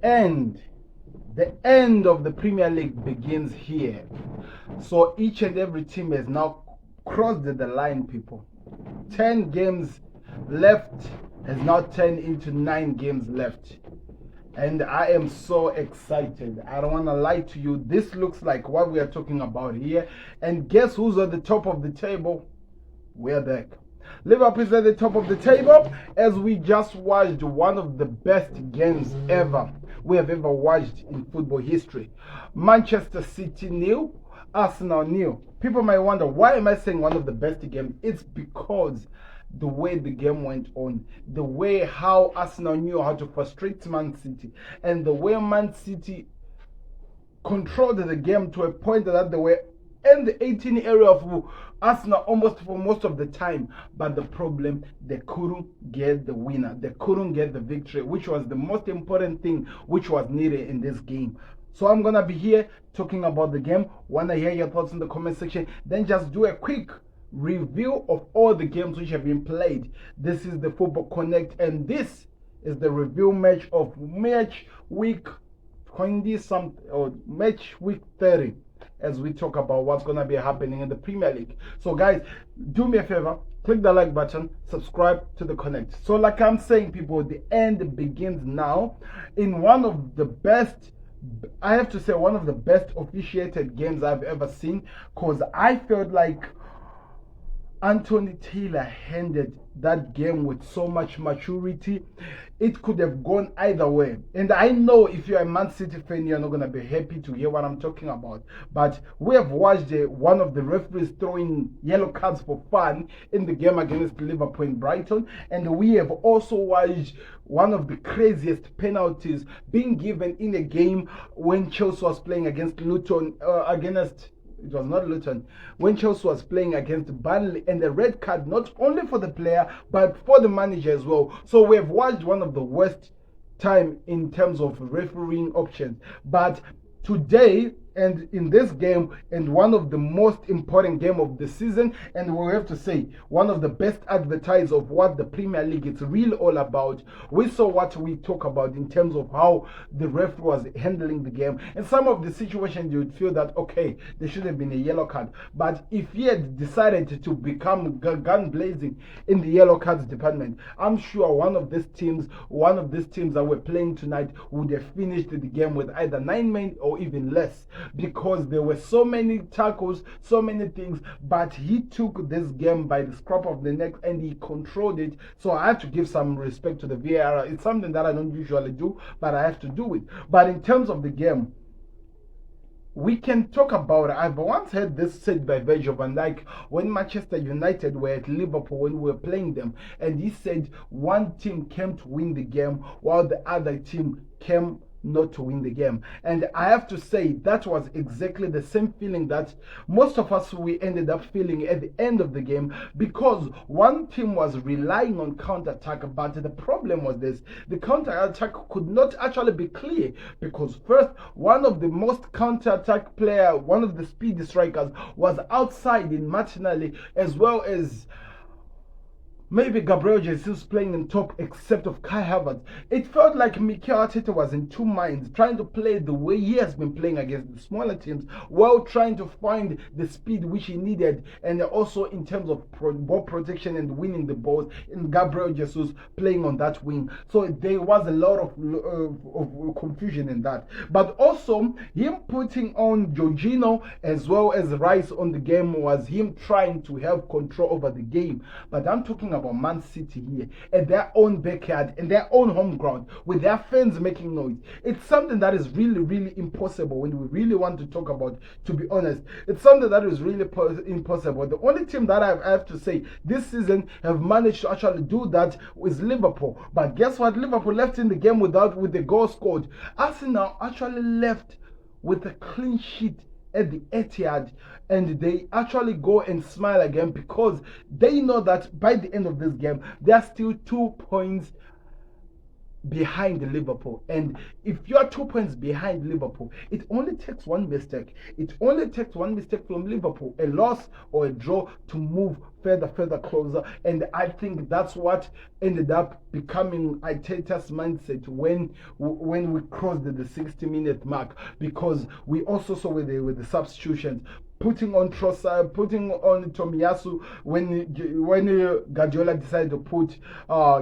end. The end of the Premier League begins here. So each and every team has now crossed the line, people. 10 games left has now turned into 9 games left. And I am so excited. I don't want to lie to you. This looks like what we are talking about here. And guess who's at the top of the table? We're back. Liverpool is at the top of the table as we just watched one of the best games ever we have ever watched in football history. Manchester City nil, Arsenal nil. People might wonder, why am I saying one of the best games? It's because the way the game went on, the way how Arsenal knew how to frustrate Man City, and the way Man City controlled the game to a point that they were in the 18 area of Arsenal almost for most of the time. But the problem, they couldn't get the winner. They couldn't get the victory, which was the most important thing which was needed in this game. So I'm going to be here talking about the game. Want to hear your thoughts in the comment section. Then just do a quick review of all the games which have been played. This is the Football Connect, and this is the review match of match week 20 something or match week 30, as we talk about what's going to be happening in the Premier League. So guys, do me a favor, click the like button, subscribe to the Connect. So like I'm saying, people, the end begins now in one of the best, I have to say, one of the best officiated games I've ever seen, because I felt like Anthony Taylor handled that game with so much maturity. It could have gone either way. And I know if you're a Man City fan, you're not going to be happy to hear what I'm talking about. But we have watched one of the referees throwing yellow cards for fun in the game against Liverpool in Brighton. And we have also watched one of the craziest penalties being given in a game when Chelsea was playing against Luton, it was not Luton, when Chelsea was playing against Burnley, and the red card not only for the player but for the manager as well. So we have watched one of the worst time in terms of refereeing options. But today, and in this game, and one of the most important game of the season, and we have to say one of the best advertisers of what the Premier League is really all about, we saw what we talk about in terms of how the ref was handling the game. And some of the situations you would feel that, okay, there should have been a yellow card, but if he had decided to become gun blazing in the yellow cards department, I'm sure one of these teams that were playing tonight would have finished the game with either 9 men or even less, because there were so many tackles, so many things. But he took this game by the scruff of the neck and he controlled it. So I have to give some respect to the VAR. It's something that I don't usually do, but I have to do it. But in terms of the game, we can talk about it. I've once heard this said by Virgil van Dijk when Manchester United were at Liverpool when we were playing them, and he said one team came to win the game while the other team came not to win the game. And I have to say that was exactly the same feeling that most of us we ended up feeling at the end of the game, because one team was relying on counter-attack, but the problem was this: the counter-attack could not actually be clear, because first, one of the most counter-attack player, one of the speedy strikers, was outside in Martinelli, as well as maybe Gabriel Jesus playing in top except of Kai Havertz. It felt like Mikel Arteta was in two minds, trying to play the way he has been playing against the smaller teams, while trying to find the speed which he needed, and also in terms of ball protection and winning the balls, in Gabriel Jesus playing on that wing. So there was a lot of confusion in that. But also him putting on Jorginho as well as Rice on the game was him trying to have control over the game. But I'm talking about Man City here at their own backyard, in their own home ground, with their fans making noise. It's something that is really, really impossible when we really want to talk about, to be honest. It's something that is really impossible. The only team that I have to say this season have managed to actually do that is Liverpool. But guess what? Liverpool left in the game with the goal scored. Arsenal actually left with a clean sheet at the Etihad, and they actually go and smile again, because they know that by the end of this game, they are still 2 points behind Liverpool. And if you are 2 points behind Liverpool, it only takes one mistake. It only takes one mistake from Liverpool, a loss or a draw, to move further closer. And I think that's what ended up becoming Arteta's mindset when we crossed the 60-minute mark, because we also saw with the substitutions, putting on Trossard, putting on Tomiyasu, when Guardiola decided to put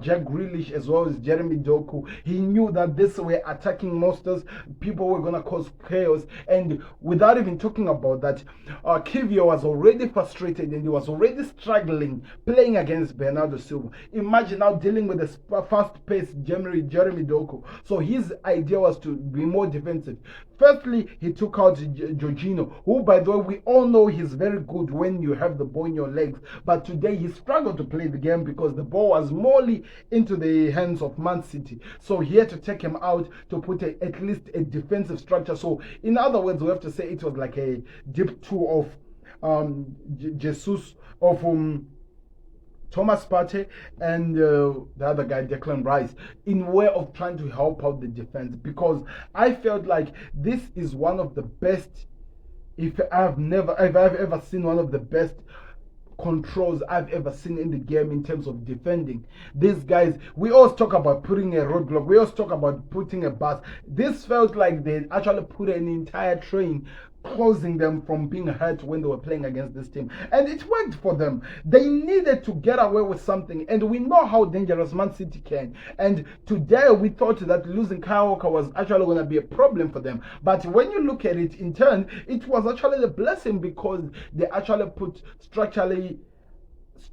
Jack Grealish as well as Jeremy Doku. He knew that this way attacking monsters, people were going to cause chaos. And without even talking about that, Kivio was already frustrated and he was already struggling playing against Bernardo Silva. Imagine now dealing with a fast-paced Jeremy Doku. So his idea was to be more defensive. Firstly, he took out Jorginho, who, by the way, we all know he's very good when you have the ball in your legs. But today he struggled to play the game because the ball was morely into the hands of Man City. So he had to take him out to put at least a defensive structure. So in other words, we have to say it was like a deep two of Jesus, of Thomas Partey and the other guy, Declan Rice, in way of trying to help out the defense, because I felt like this is one of the best, if I've ever seen one of the best controls I've ever seen in the game in terms of defending. These guys, we always talk about putting a roadblock, we always talk about putting a bus. This felt like they actually put an entire train, closing them from being hurt when they were playing against this team. And it worked for them. They needed to get away with something, and we know how dangerous Man City can. And today we thought that losing Kyle Walker was actually going to be a problem for them. But when you look at it in turn, it was actually a blessing, because they actually put structurally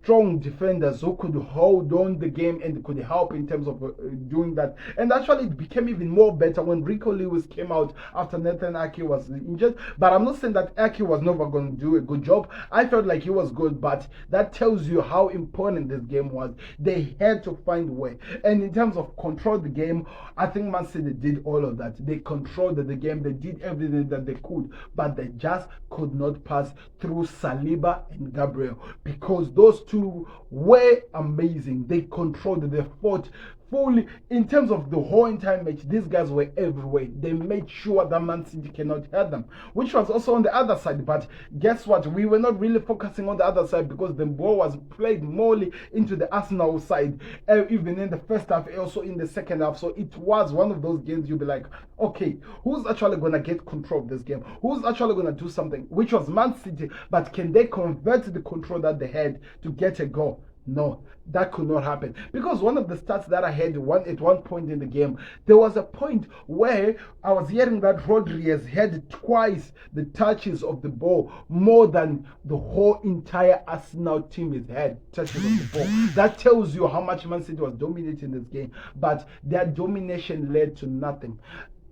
strong defenders who could hold on the game and could help in terms of doing that. And actually it became even more better when Rico Lewis came out after Nathan Ake was injured. But I'm not saying that Ake was never going to do a good job. I felt like he was good, but that tells you how important this game was. They had to find a way. And in terms of control the game, I think Man City did all of that. They controlled the game. They did everything that they could, but they just could not pass through Saliba and Gabriel, because those two were amazing. They controlled, they fought fully. In terms of the whole entire match, these guys were everywhere. They made sure that Man City cannot hurt them, which was also on the other side. But guess what? We were not really focusing on the other side, because the ball was played morely into the Arsenal side, even in the first half, also in the second half. So it was one of those games you'll be like, okay, who's actually going to get control of this game? Who's actually going to do something? Which was Man City, but can they convert the control that they had to get a goal? No, that could not happen. Because one of the stats that I had at one point in the game, there was a point where I was hearing that Rodri has had twice the touches of the ball, more than the whole entire Arsenal team has had touches of the ball. That tells you how much Man City was dominating this game, but their domination led to nothing.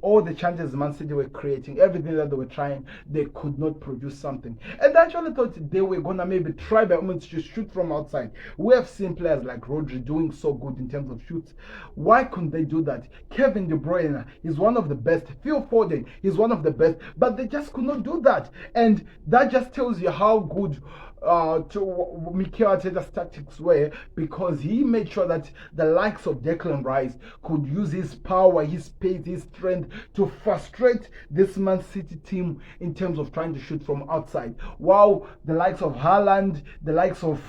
All the chances Man City were creating, everything that they were trying, they could not produce something. And I actually thought they were going to maybe try by moments to shoot from outside. We have seen players like Rodri doing so good in terms of shoots. Why couldn't they do that? Kevin De Bruyne is one of the best. Phil Foden is one of the best. But they just could not do that. And that just tells you how good to Mikel Arteta's tactics were, because he made sure that the likes of Declan Rice could use his power, his pace, his strength to frustrate this Man City team in terms of trying to shoot from outside. While the likes of Haaland, the likes of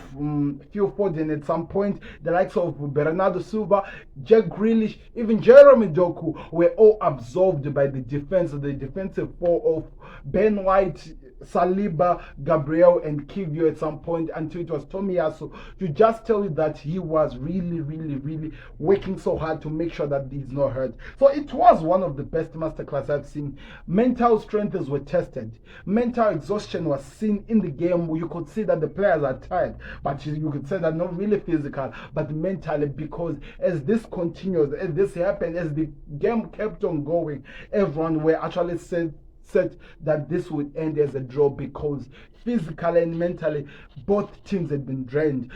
Phil Foden at some point, the likes of Bernardo Silva, Jack Grealish, even Jeremy Doku were all absorbed by the defense, the defensive four of Ben White, Saliba, Gabriel, and Kivio at some point, until it was Tomiyasu, to just tell you that he was really working so hard to make sure that he's not hurt. So it was one of the best masterclass I've seen. Mental strengths were tested. Mental exhaustion was seen in the game. You could see that the players are tired, but you could say that not really physical, but mentally, because as this continues, as this happened, as the game kept on going, everyone were actually said that this would end as a draw, because physically and mentally both teams had been drained.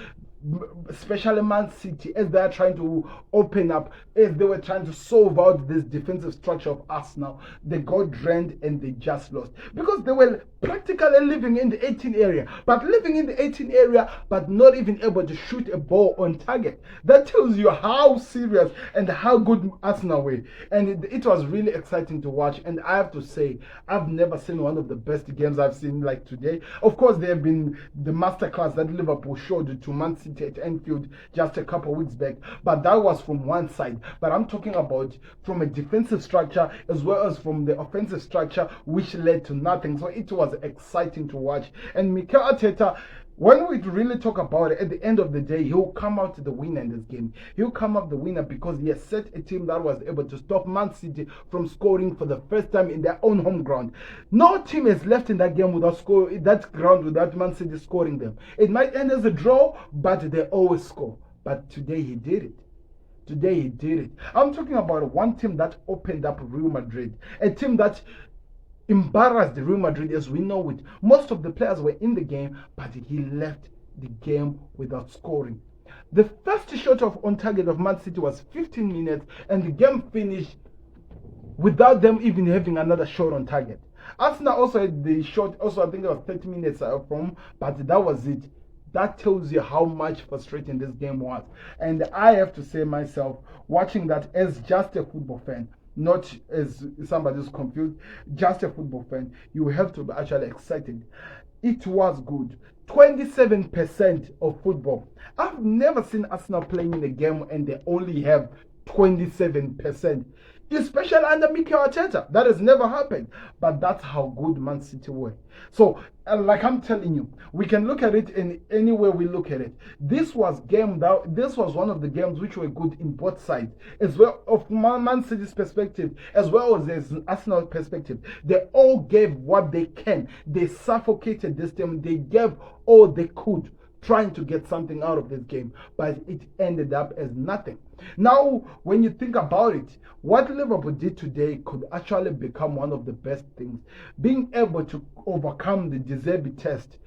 especially Man City, as they are trying to open up, as they were trying to solve out this defensive structure of Arsenal, they got drained and they just lost because they were practically living in the 18 area, but living in the 18 area, but not even able to shoot a ball on target. That tells you how serious and how good Arsenal were, and it was really exciting to watch. And I have to say, I've never seen one of the best games I've seen like today. Of course, there have been the masterclass that Liverpool showed to Man City at Anfield just a couple of weeks back, but that was from one side. But I'm talking about from a defensive structure as well as from the offensive structure, which led to nothing. So it was exciting to watch. And Mikel Arteta, when we really talk about it, at the end of the day, he'll come out the winner in this game. He'll come out the winner because he has set a team that was able to stop Man City from scoring for the first time in their own home ground. No team has left in that game without scoring that ground without Man City scoring them. It might end as a draw, but they always score. But today he did it. Today he did it. I'm talking about one team that opened up Real Madrid, a team that embarrassed Real Madrid as we know it. Most of the players were in the game, but he left the game without scoring. The first shot on target of Man City was 15 minutes, and the game finished without them even having another shot on target. Arsenal also had the shot, also I think it was 30 minutes from, but that was it. That tells you how much frustrating this game was. And I have to say myself, watching that as just a football fan, not as somebody who's confused, just a football fan, you have to be actually excited. It was good. 27% of football. I've never seen Arsenal playing in a game and they only have 27%. Especially under Mikel Arteta. That has never happened. But that's how good Man City were. So, like I'm telling you, we can look at it in any way we look at it. This was one of the games which were good in both sides, as well of Man City's perspective, as well as Arsenal perspective. They all gave what they can. They suffocated this team. They gave all they could, trying to get something out of this game, but it ended up as nothing. Now, when you think about it, what Liverpool did today could actually become one of the best things. Being able to overcome the De Zerbi test,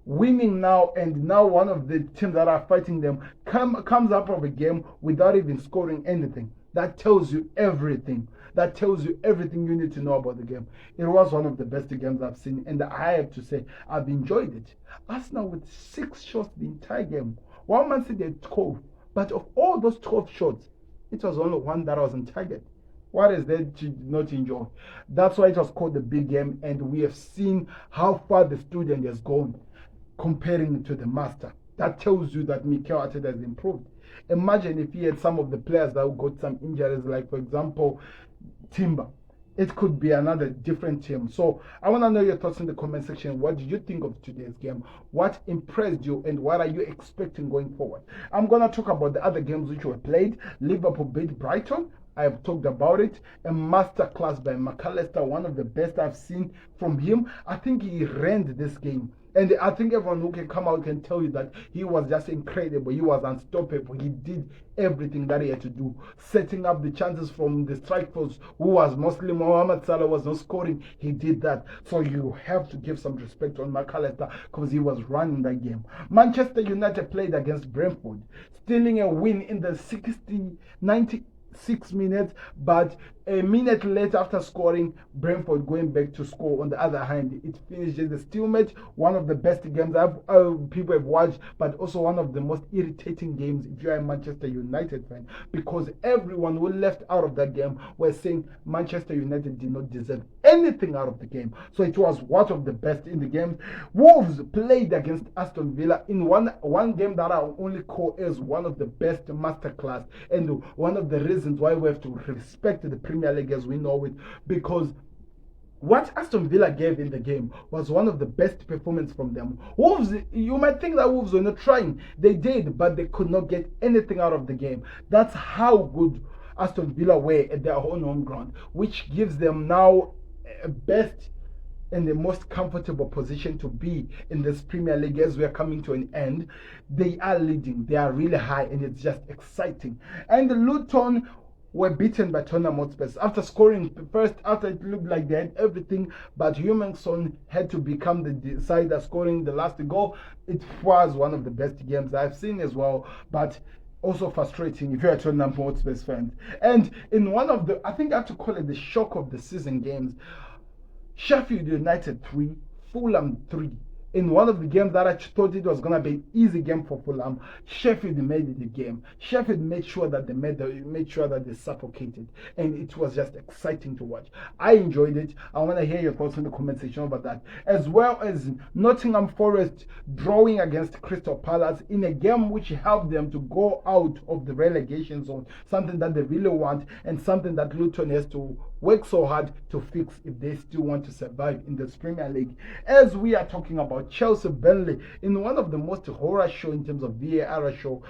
winning now, and now one of the teams that are fighting them comes up of a game without even scoring anything. That tells you everything. That tells you everything you need to know about the game. It was one of the best games I've seen, and I have to say, I've enjoyed it. Arsenal with 6 shots the entire game. One Man City had 12, but of all those 12 shots, it was only one that was on target. What is there to not enjoy? That's why it was called the big game, and we have seen how far the student has gone comparing it to the master. That tells you that Mikel Arteta has improved. Imagine if he had some of the players that got some injuries, like for example, Timber. It could be another different team. So I want to know your thoughts in the comment section. What did you think of today's game? What impressed you and what are you expecting going forward? I'm going to talk about the other games which were played. Liverpool beat Brighton. I have talked about it. A masterclass by McAllister, one of the best I've seen from him. I think he ran this game. And I think everyone who can come out can tell you that he was just incredible. He was unstoppable. He did everything that he had to do. Setting up the chances from the strike force, who was mostly Mohamed Salah was not scoring. He did that. So you have to give some respect on McAllister because he was running that game. Manchester United played against Brentford, stealing a win in the 96 minutes, but a minute later after scoring, Brentford going back to score. On the other hand, it finished as a stalemate. One of the best games people have watched, but also one of the most irritating games if you are a Manchester United fan, because everyone who left out of that game was saying Manchester United did not deserve anything out of the game. So it was one of the best in the game. Wolves played against Aston Villa in one game that I only call as one of the best masterclass, and one of the reasons why we have to respect the Premier League as we know it, because what Aston Villa gave in the game was one of the best performances from them. Wolves, you might think that Wolves were not trying. They did, but they could not get anything out of the game. That's how good Aston Villa were at their own home ground, which gives them now a best and the most comfortable position to be in this Premier League as we are coming to an end. They are leading. They are really high, and it's just exciting. And Luton were beaten by Tottenham Hotspur after scoring first, after it looked like they had everything, but Hummingson had to become the decider, scoring the last goal. It was one of the best games I've seen as well, but also frustrating if you're a Tottenham Hotspur fan. And in one of the, I think I have to call it the shock of the season games, Sheffield United 3, Fulham 3. In one of the games that I thought it was going to be an easy game for Fulham, Sheffield made it a game. Sheffield made sure that they suffocated, and it was just exciting to watch. I enjoyed it. I want to hear your thoughts in the comment section about that, as well as Nottingham Forest drawing against Crystal Palace in a game which helped them to go out of the relegation zone, something that they really want and something that Luton has to work so hard to fix if they still want to survive in the Premier League. As we are talking about Chelsea Burnley in one of the most horror show in terms of VAR show,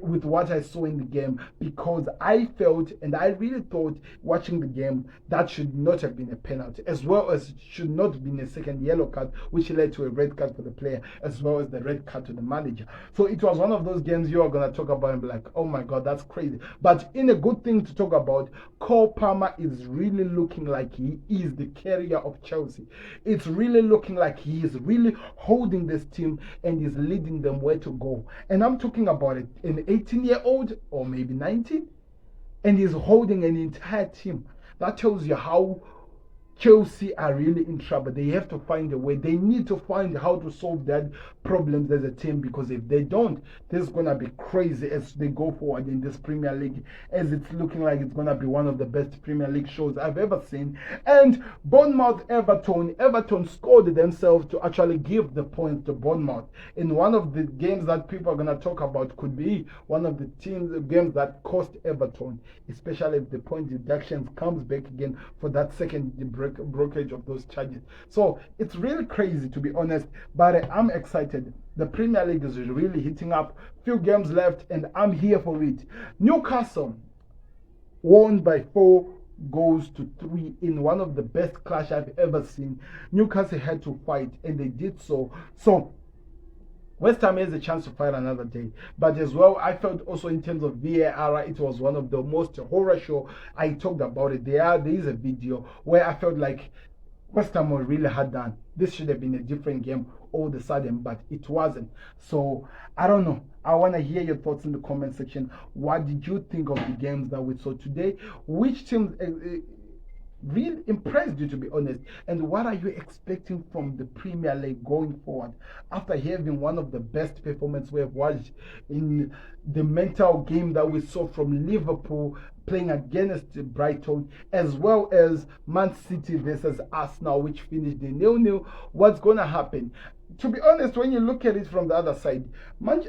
with what I saw in the game, because I felt and I really thought watching the game that should not have been a penalty, as well as should not have been a second yellow card, which led to a red card for the player, as well as the red card to the manager. So it was one of those games you are going to talk about and be like, oh my god, that's crazy. But in a good thing to talk about, Cole Palmer is really looking like he is the carrier of Chelsea. It's really looking like he is really holding this team and is leading them where to go. And I'm talking about it, an 18-year-old or maybe 19, and he's holding an entire team. That tells you how Chelsea are really in trouble. They have to find a way. They need to find how to solve their problems as a team, because if they don't, this is going to be crazy as they go forward in this Premier League, as it's looking like it's going to be one of the best Premier League shows I've ever seen. And Bournemouth Everton scored themselves to actually give the points to Bournemouth in one of the games that people are going to talk about. Could be one of the games that cost Everton, especially if the point deductions comes back again for that second brokerage of those charges. So it's really crazy, to be honest, but I'm excited. The Premier League is really heating up. Few games left and I'm here for it. Newcastle won by 4-3 in one of the best clash I've ever seen. Newcastle had to fight and they did so. So West Ham has a chance to fight another day. But as well, I felt also in terms of VAR, it was one of the most horror show. I talked about it. There is a video where I felt like West Ham was really hard done. This should have been a different game all of a sudden, but it wasn't. So I don't know. I want to hear your thoughts in the comment section. What did you think of the games that we saw today? Which teams really impressed you, to be honest, and what are you expecting from the Premier League going forward after having one of the best performances we have watched in the mental game that we saw from Liverpool playing against Brighton, as well as Man City versus Arsenal, which finished the 0-0. What's going to happen? To be honest, when you look at it from the other side,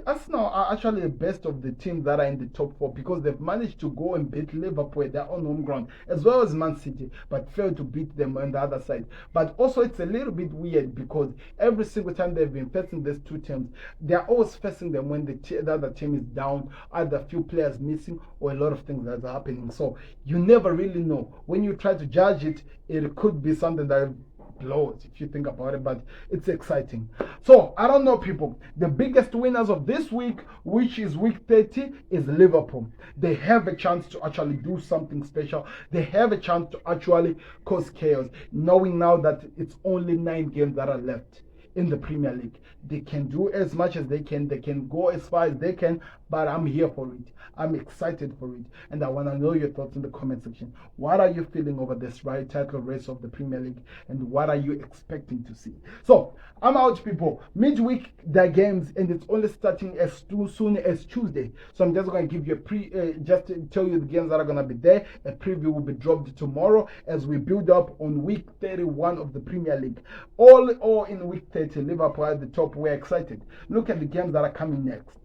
Arsenal are actually the best of the teams that are in the top four, because they've managed to go and beat Liverpool at their own home ground, as well as Man City, but failed to beat them on the other side. But also it's a little bit weird, because every single time they've been facing these two teams, they're always facing them when the other team is down, either a few players missing or a lot of things that are happening. So you never really know. When you try to judge it, it could be something that blows if you think about it, but it's exciting. So I don't know, people. The biggest winners of this week, which is week 30, is Liverpool. They have a chance to actually do something special. They have a chance to actually cause chaos, knowing now that it's only 9 games that are left in the Premier League. They can do as much as they can go as far as they can, but I'm here for it. I'm excited for it, and I want to know your thoughts in the comment section. What are you feeling over this title race of the Premier League, and what are you expecting to see? So I'm out, people. Midweek the games, and it's only starting as soon as Tuesday. So I'm just going to give you a just to tell you the games that are going to be there. A preview will be dropped tomorrow as we build up on week 31 of the Premier League. All in week 30. Liverpool at the top. We're excited. Look at the games that are coming next.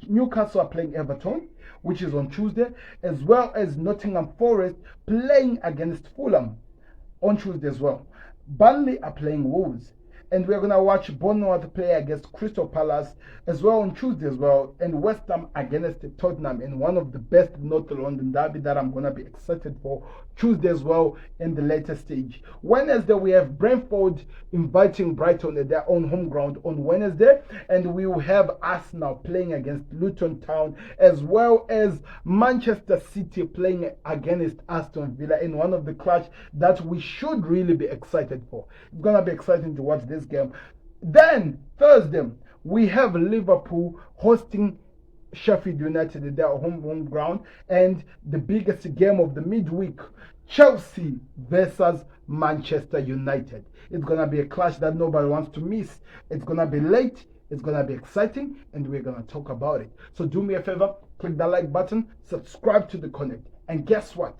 Newcastle are playing Everton, which is on Tuesday, as well as Nottingham Forest playing against Fulham on Tuesday as well. Burnley are playing Wolves. and we're gonna watch Bournemouth play against Crystal Palace as well on Tuesday as well, and West Ham against Tottenham in one of the best North London derby that I'm gonna be excited for Tuesday as well in the later stage. Wednesday we have Brentford inviting Brighton at their own home ground on Wednesday, and we will have Arsenal playing against Luton Town as well as Manchester City playing against Aston Villa in one of the clash that we should really be excited for. It's gonna be exciting to watch this game. Then Thursday we have Liverpool hosting Sheffield United at their home ground, and the biggest game of the midweek, Chelsea versus Manchester United. It's gonna be a clash that nobody wants to miss. It's gonna be late, it's gonna be exciting, and we're gonna talk about it. So do me a favor, click that like button, subscribe to the Connect, and guess what?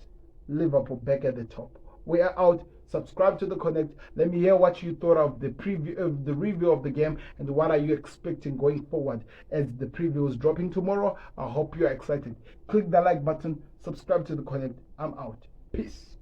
Liverpool back at the top. We are out. Subscribe to the Connect. Let me hear what you thought of the preview, the review of the game, and what are you expecting going forward as the preview is dropping tomorrow. I hope you are excited. Click the like button, subscribe to the Connect. I'm out. Peace.